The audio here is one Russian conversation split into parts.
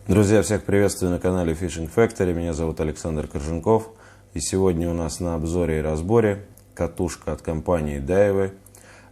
Друзья, всех приветствую на канале Fishing Factory. Меня зовут Александр Корженков. И сегодня у нас на обзоре и разборе катушка от компании Daiwa.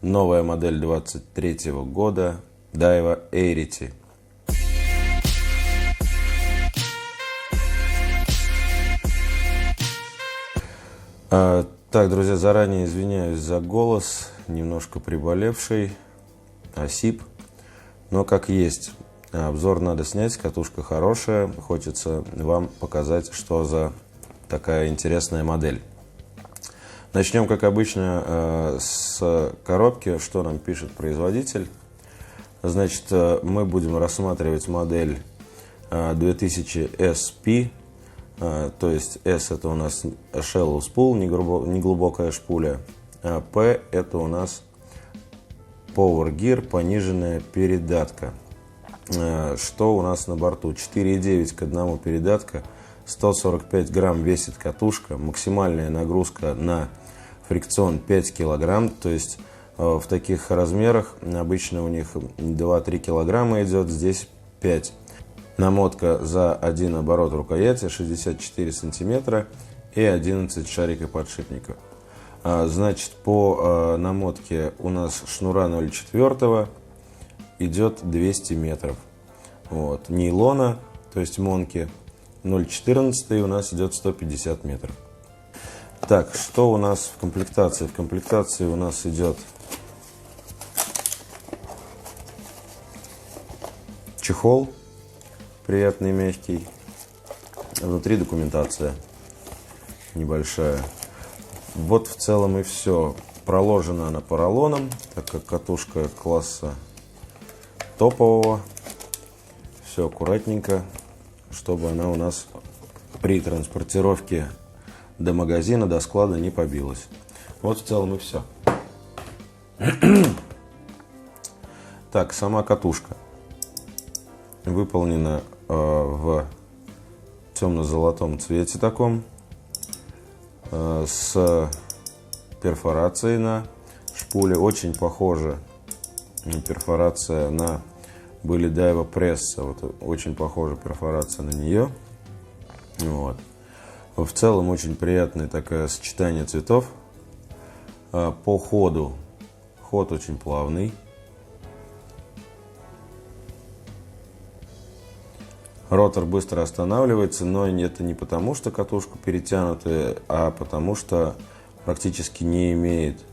Новая модель 23 года Daiwa Arity. Так, друзья, заранее извиняюсь за голос, немножко приболевший, осип, но как есть. Обзор надо снять, катушка хорошая, хочется вам показать, что за такая интересная модель. Начнем, как обычно, с коробки, что нам пишет производитель. Значит, мы будем рассматривать модель 2000 SP, то есть S это у нас shallow spool, неглубокая шпуля, а P это у нас Power Gear, пониженная передатка. Что у нас на борту? 4,9 к 1 передатка, 145 грамм весит катушка, максимальная нагрузка на фрикцион 5 килограмм, то есть в таких размерах обычно у них 2-3 килограмма идет, здесь 5. Намотка за один оборот рукояти 64 сантиметра и 11 шарикоподшипников. Значит, по намотке у нас шнура 0,4 идет 200 метров. Вот. Нейлона, то есть монки 0,14 у нас идет 150 метров. Так, что у нас в комплектации? В комплектации у нас идет чехол, приятный, мягкий. Внутри документация небольшая. Вот в целом и все. Проложена она поролоном, так как катушка класса топового. Все аккуратненько, чтобы она у нас при транспортировке до магазина, до склада не побилась. Вот в целом и все. Так, сама катушка выполнена в темно-золотом цвете таком, с перфорацией на шпуле. Очень похожа перфорация на были Daiwa Press, вот очень похожа перфорация на нее. Вот. В целом очень приятное такое сочетание цветов. По ходу, ход очень плавный. Ротор быстро останавливается, но это не потому, что катушка перетянутая, а потому что практически не имеет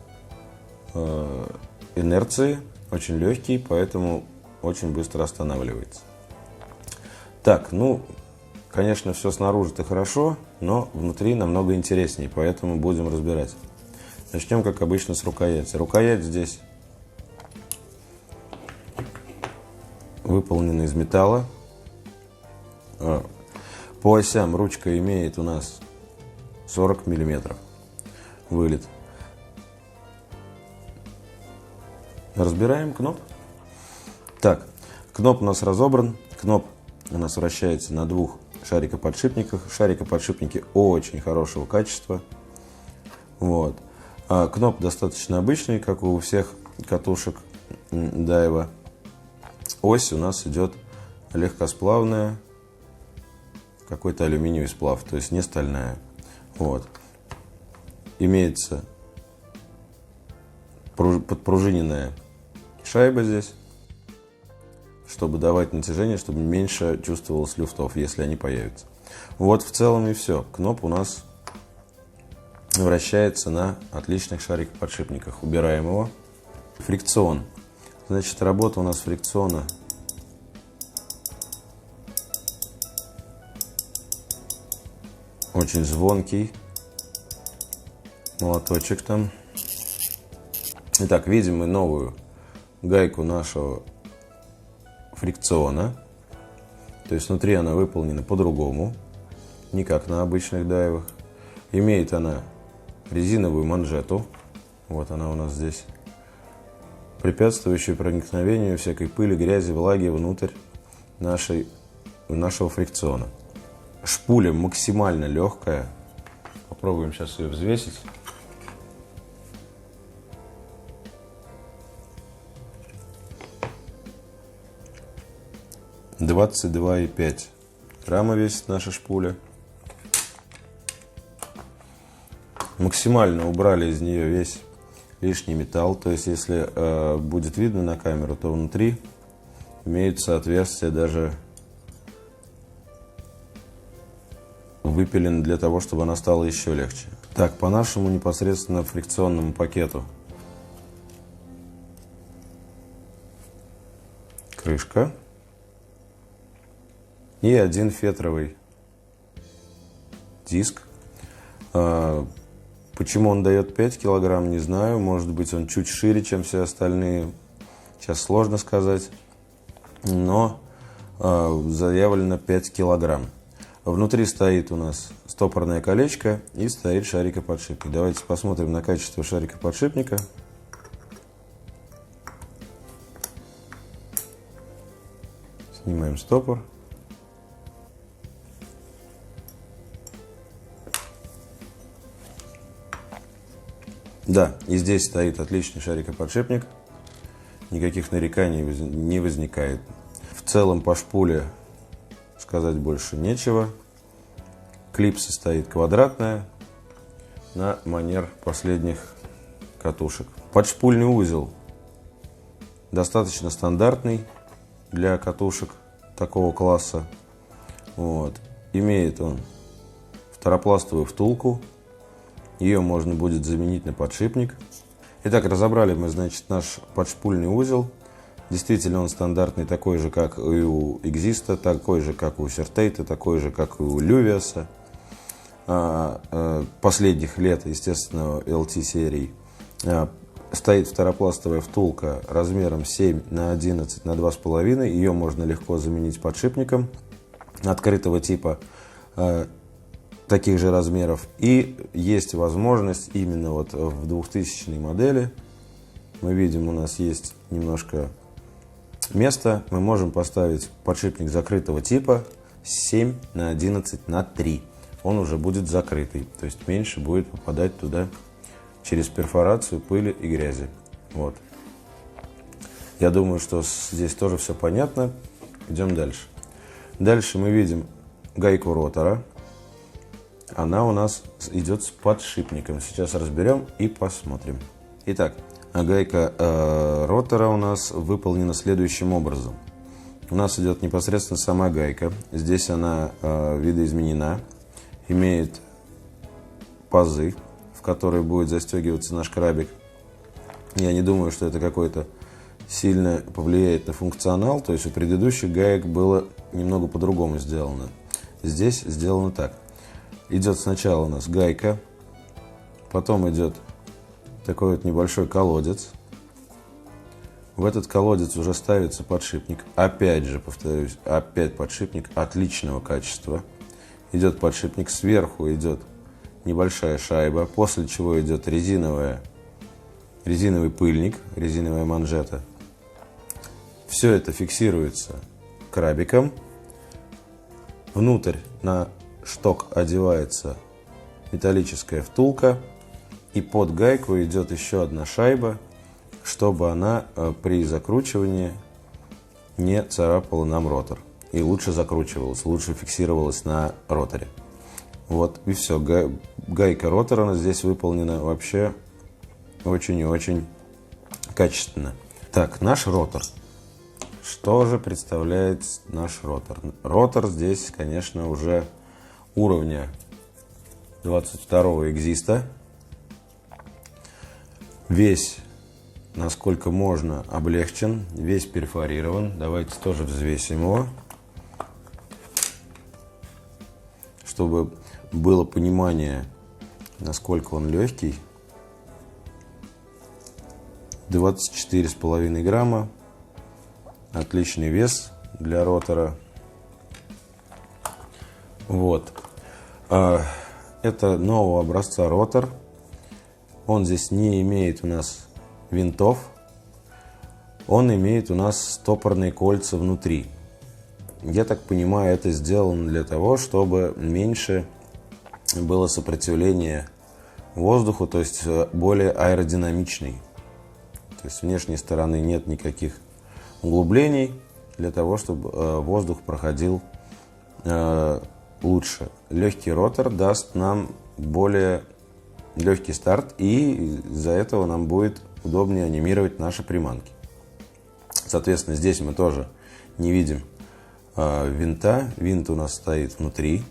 инерции, очень легкий, поэтому очень быстро останавливается. Так, ну, конечно, все снаружи-то хорошо, но внутри намного интереснее, поэтому будем разбирать. Начнем, как обычно, с рукояти. Рукоять здесь выполнена из металла. По осям ручка имеет у нас 40 миллиметров вылет. Разбираем кноп. Так, кноп у нас разобран. Кноп у нас вращается на двух шарикоподшипниках. Шарикоподшипники очень хорошего качества. Вот. Кноп достаточно обычный, как у всех катушек Daiwa. Ось у нас идет легкосплавная, какой-то алюминиевый сплав, то есть не стальная. Вот. Имеется подпружиненная шайба здесь, чтобы давать натяжение, чтобы меньше чувствовалось люфтов, если они появятся. Вот в целом и все. Кноп у нас вращается на отличных шарикоподшипниках. Убираем его. Фрикцион. Значит, работа у нас фрикциона очень звонкий. Молоточек там. Итак, видим мы новую гайку нашего фрикциона. То есть внутри она выполнена по-другому, не как на обычных дайвах. Имеет она резиновую манжету. Вот она у нас здесь. Препятствующую проникновению всякой пыли, грязи, влаги внутрь нашего фрикциона. Шпуля максимально легкая. Попробуем сейчас ее взвесить. 22,5 грамма весит наша шпуля. Максимально убрали из нее весь лишний металл. То есть, если будет видно на камеру, то внутри имеются отверстия, даже выпилены для того, чтобы она стала еще легче. Так, по нашему непосредственно фрикционному пакету. Крышка. И один фетровый диск. Почему он дает 5 килограмм, не знаю. Может быть, он чуть шире, чем все остальные. Сейчас сложно сказать. Но заявлено 5 килограмм. Внутри стоит у нас стопорное колечко и стоит шарикоподшипник. Давайте посмотрим на качество шарикоподшипника. Снимаем стопор. Да, и здесь стоит отличный шарикоподшипник. Никаких нареканий не возникает. В целом по шпуле сказать больше нечего. Клипса стоит квадратная на манер последних катушек. Подшпульный узел достаточно стандартный для катушек такого класса. Вот. Имеет он второпластовую втулку. Ее можно будет заменить на подшипник. Итак, разобрали мы, значит, наш подшпульный узел. Действительно, он стандартный, такой же, как и у Экзиста, такой же, как у Сертейта, такой же, как и у Лювиаса. Последних лет, естественно, LT серии. Стоит второпластовая втулка размером 7 на 11 на 2,5. Ее можно легко заменить подшипником открытого типа, таких же размеров. И есть возможность именно вот в 2000 модели. Мы видим, у нас есть немножко места. Мы можем поставить подшипник закрытого типа 7 на 11 на 3. Он уже будет закрытый. То есть меньше будет попадать туда через перфорацию пыли и грязи. Вот. Я думаю, что здесь тоже все понятно. Идем дальше. Дальше мы видим гайку ротора. Она у нас идет с подшипником. Сейчас разберем и посмотрим. Итак, гайка ротора у нас выполнена следующим образом. У нас идет непосредственно сама гайка. Здесь она видоизменена. Имеет пазы, в которые будет застегиваться наш крабик. Я не думаю, что это какой-то сильно повлияет на функционал. То есть у предыдущих гаек было немного по-другому сделано. Здесь сделано так. Идет сначала у нас гайка, потом идет такой вот небольшой колодец. В этот колодец уже ставится подшипник. Опять же, повторюсь, опять подшипник отличного качества. Идет подшипник, сверху идет небольшая шайба, после чего идет резиновый пыльник, резиновая манжета. Все это фиксируется крабиком. Внутрь на шток одевается металлическая втулка. И под гайку идет еще одна шайба, чтобы она при закручивании не царапала нам ротор. И лучше закручивалась, лучше фиксировалась на роторе. Вот и все. Гайка ротора здесь выполнена вообще очень и очень качественно. Так, наш ротор. Что же представляет наш ротор? Ротор здесь, конечно, уже уровня 22-го Экзиста. Весь, насколько можно, облегчен, весь перфорирован. Давайте тоже взвесим его, чтобы было понимание, насколько он легкий. 24,5 грамма. Отличный вес для ротора. Вот. Это нового образца ротор. Он здесь не имеет у нас винтов. Он имеет у нас стопорные кольца внутри. Я так понимаю, это сделано для того, чтобы меньше было сопротивление воздуху, то есть более аэродинамичный. То есть с внешней стороны нет никаких углублений. для того, чтобы воздух проходил лучше. Легкий ротор даст нам более легкий старт, и из-за этого нам будет удобнее анимировать наши приманки. Соответственно, здесь мы тоже не видим винта. Винт у нас стоит внутри.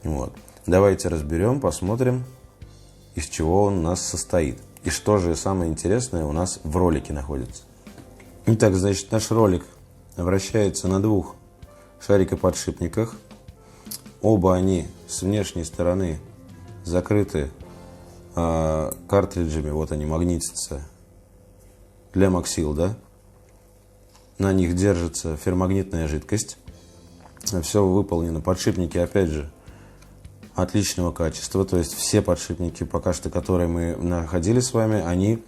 Вот. Давайте разберем, посмотрим, из чего он у нас состоит. И что же самое интересное у нас в ролике находится. Итак, значит, наш ролик вращается на двух шарикоподшипниках. Оба они с внешней стороны закрыты картриджами. Вот они магнитятся для Максил, да? На них держится ферромагнитная жидкость. Все выполнено. Подшипники, опять же, отличного качества. То есть все подшипники, пока что, которые мы находили с вами, они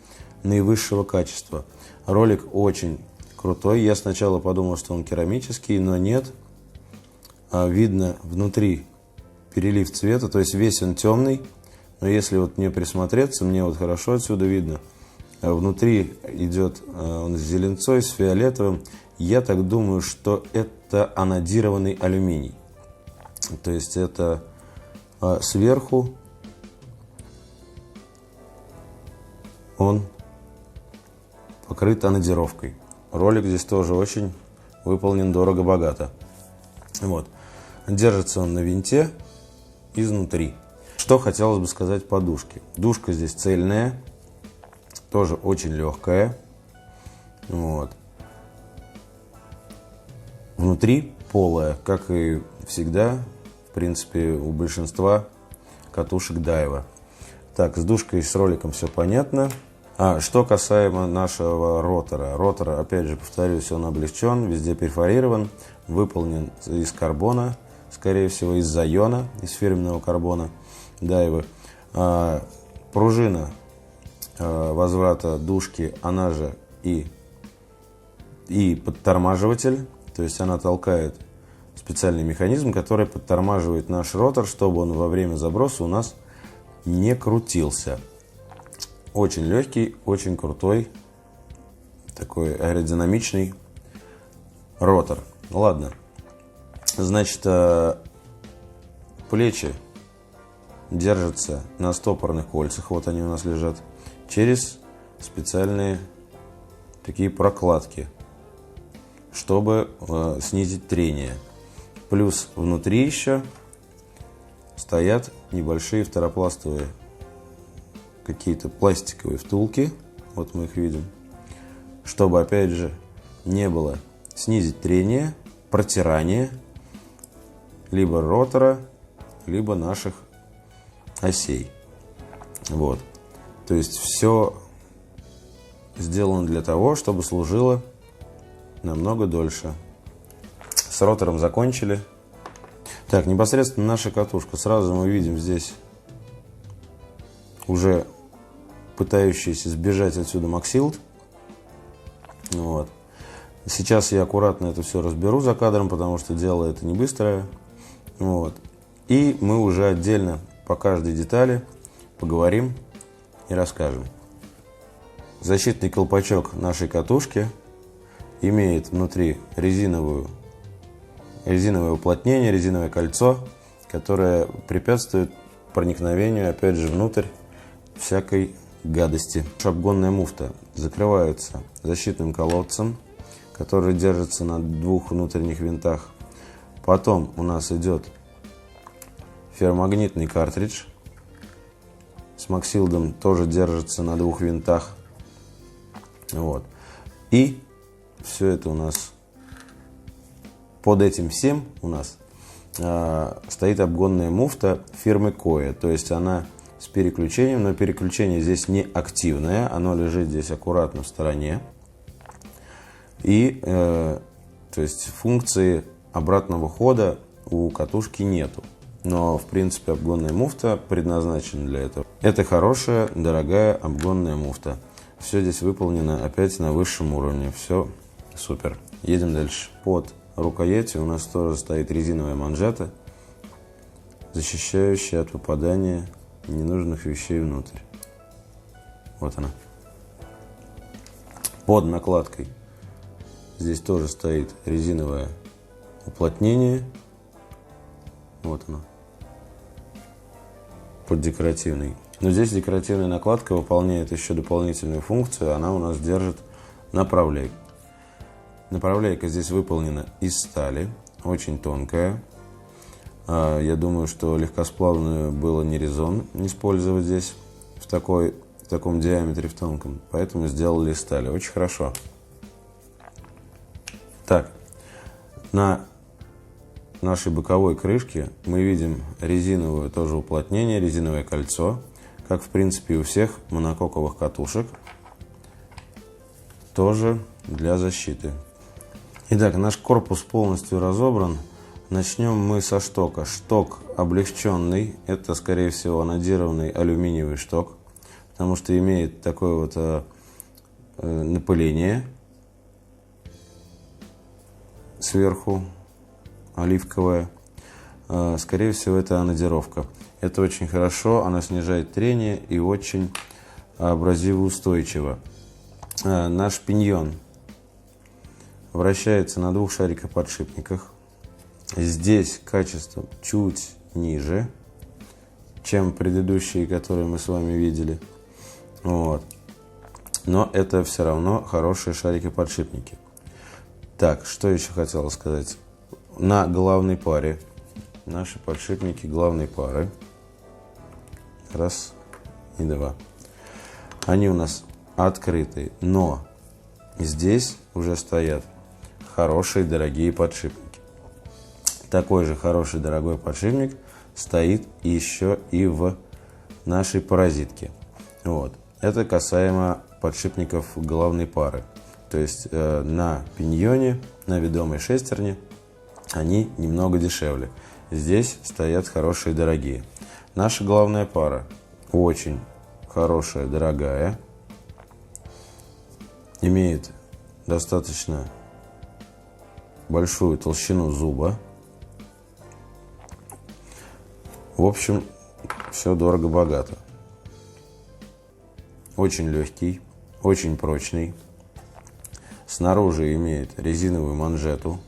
наивысшего качества. Ролик очень крутой. Я сначала подумал, что он керамический, но нет. Видно внутри перелив цвета. То есть весь он темный. Но если вот мне присмотреться, мне вот хорошо отсюда видно. Внутри идет он с зеленцой, с фиолетовым. Я так думаю, что это анодированный алюминий. То есть это сверху он покрыт анодировкой. Ролик здесь тоже очень выполнен дорого-богато. Вот. Держится он на винте изнутри. Что хотелось бы сказать по дужке. Дужка здесь цельная. Тоже очень легкая. Вот. Внутри полая, как и всегда, в принципе, у большинства катушек Daiwa. Так, с дужкой и с роликом все понятно. Что касаемо нашего ротора. Ротор, опять же, повторюсь, он облегчен, везде перфорирован, выполнен из карбона, скорее всего, из Zaion, из фирменного карбона Daiwa. Пружина возврата дужки, она же и подтормаживатель, то есть она толкает специальный механизм, который подтормаживает наш ротор, чтобы он во время заброса у нас не крутился. Очень легкий, очень крутой, такой аэродинамичный ротор. Ладно, значит, плечи держатся на стопорных кольцах, вот они у нас лежат, через специальные такие прокладки, чтобы снизить трение. Плюс внутри еще стоят небольшие второпластовые какие-то пластиковые втулки, вот мы их видим, чтобы, опять же, не было снизить трение, протирание либо ротора, либо наших осей. Вот. То есть все сделано для того, чтобы служило намного дольше. С ротором закончили. Так, непосредственно наша катушка. Сразу мы видим здесь уже пытающийся сбежать отсюда Максилд. Вот. Сейчас я аккуратно это все разберу за кадром, потому что дело это не быстрое. Вот. И мы уже отдельно по каждой детали поговорим и расскажем. Защитный колпачок нашей катушки имеет внутри резиновое уплотнение, резиновое кольцо, которое препятствует проникновению, опять же, внутрь всякой гадости. Обгонная муфта закрывается защитным колодцем, который держится на двух внутренних винтах. Потом у нас идет ферромагнитный картридж с Максилдом, тоже держится на двух винтах. Вот. И все это у нас, под этим всем у нас стоит обгонная муфта фирмы Koya. То есть она с переключением, но переключение здесь не активное, оно лежит здесь аккуратно в стороне. И то есть функции обратного хода у катушки нету. Но в принципе обгонная муфта предназначена для этого. Это хорошая, дорогая обгонная муфта. Все здесь выполнено опять на высшем уровне. Все супер. Едем дальше. Под рукоятью у нас тоже стоит резиновая манжета, защищающая от попадания ненужных вещей внутрь. Вот она. Под накладкой Здесь тоже стоит резиновое уплотнение. Вот оно. Под декоративный. Но здесь декоративная накладка выполняет еще дополнительную функцию. Она у нас держит направляйку. Направляйка здесь выполнена из стали. Очень тонкая. Я думаю, что легкосплавную было не резон использовать здесь в таком диаметре, в тонком. Поэтому сделали из стали. Очень хорошо. Так, на нашей боковой крышке мы видим резиновое тоже уплотнение, резиновое кольцо, как в принципе у всех монококовых катушек, тоже для защиты. Итак, наш корпус полностью разобран. Начнем мы со штока. Шток облегченный, это скорее всего анодированный алюминиевый шток, потому что имеет такое вот напыление сверху, оливковое. Скорее всего, это анодировка. Это очень хорошо, она снижает трение и очень абразивоустойчиво. Наш пиньон вращается на двух шарикоподшипниках. Здесь качество чуть ниже, чем предыдущие, которые мы с вами видели. Вот. Но это все равно хорошие шарики-подшипники. Так, что еще хотел сказать. На главной паре, наши подшипники главной пары, раз и два, они у нас открытые, но здесь уже стоят хорошие дорогие подшипники. Такой же хороший дорогой подшипник стоит еще и в нашей паразитке. Вот. Это касаемо подшипников главной пары. То есть на пиньоне, на ведомой шестерне они немного дешевле. Здесь стоят хорошие дорогие. Наша главная пара очень хорошая, дорогая. Имеет достаточно большую толщину зуба. В общем, все дорого-богато. Очень легкий, очень прочный. Снаружи имеет резиновую манжету,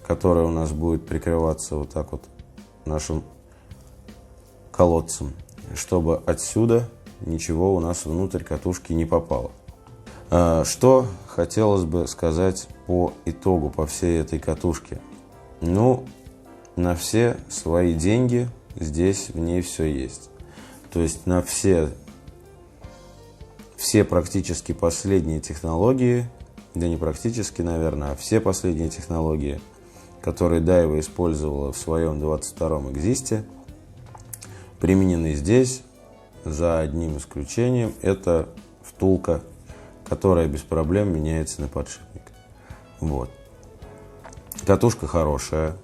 которая у нас будет прикрываться вот так вот нашим колодцем, чтобы отсюда ничего у нас внутрь катушки не попало. Что хотелось бы сказать по итогу, по всей этой катушке? Ну, на все свои деньги здесь в ней все есть. То есть на все практически последние технологии, да не практически, наверное, а все последние технологии, которые Daiwa использовала в своем 22-м Экзисте, применены здесь, за одним исключением. Это втулка, которая без проблем меняется на подшипник. Вот. Катушка хорошая.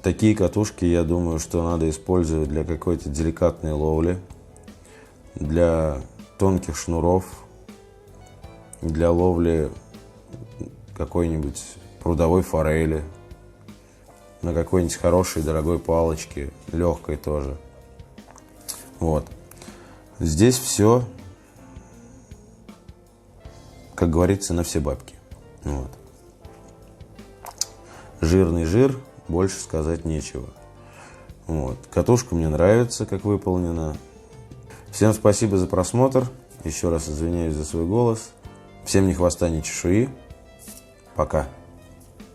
Такие катушки, я думаю, что надо использовать для какой-то деликатной ловли, для тонких шнуров, для ловли какой-нибудь прудовой форели, на какой-нибудь хорошей дорогой палочке, легкой тоже. Вот. Здесь все, как говорится, на все бабки. Вот. Жирный жир, больше сказать нечего. Вот. Катушка мне нравится, как выполнена. Всем спасибо за просмотр. Еще раз извиняюсь за свой голос. Всем ни хвоста, ни чешуи. Пока.